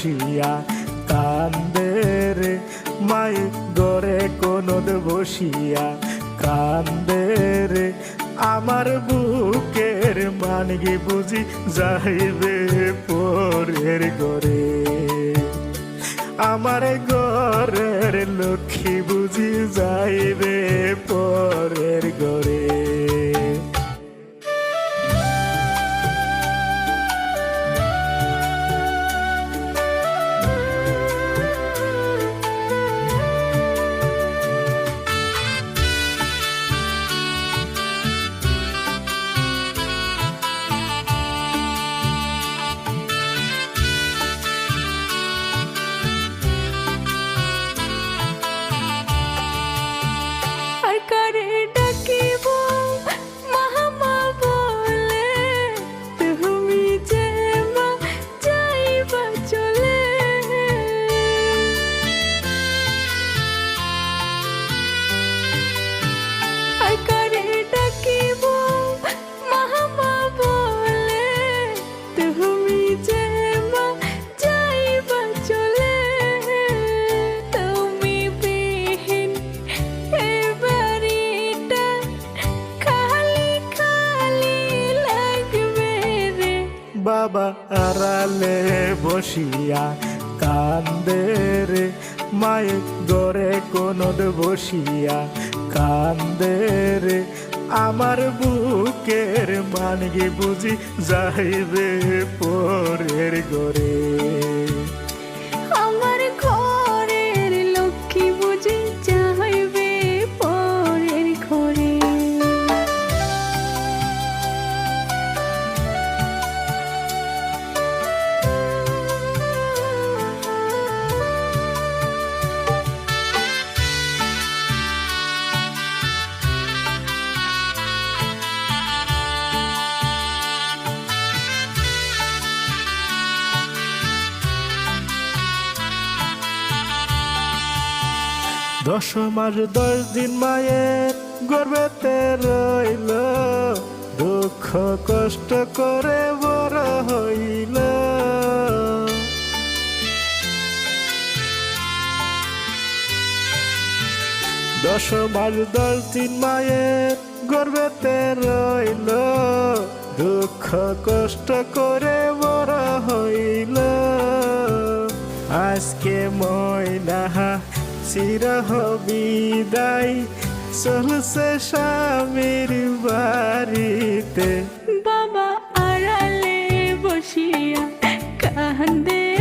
বসিয়া কান্দে রে মাই গড়ে কোনদ বসিয়া কান্দে রে আমার বুকের মানগি বুঝি যাইবে পরের গরে আমার ঘরের লক্ষ্মী বুঝি যাইবে পরের গরে বাবা আড়ালে বসিয়া কান্দে রে মায়ে গড়ে কোনদ বসিয়া কান্দে রে আমার বুকের মানগি বুঝি যাইবে পরের গরে আমার ঘরের লক্ষ্মী বুঝি যাইবে পরের ঘরে দশ মাস 10 দিন মায়ের গর্ভেতে রইল দুঃখ কষ্ট করে বড় হইল 10 মাস 10 দিন মায়ের গর্ভেতে রইল দুঃখ কষ্ট করে বড় হইল আজকে ময়না চিরহ বিদায় চলছে স্বামীর বাড়িতে বাবা আড়ালে বসিয়া কান্দে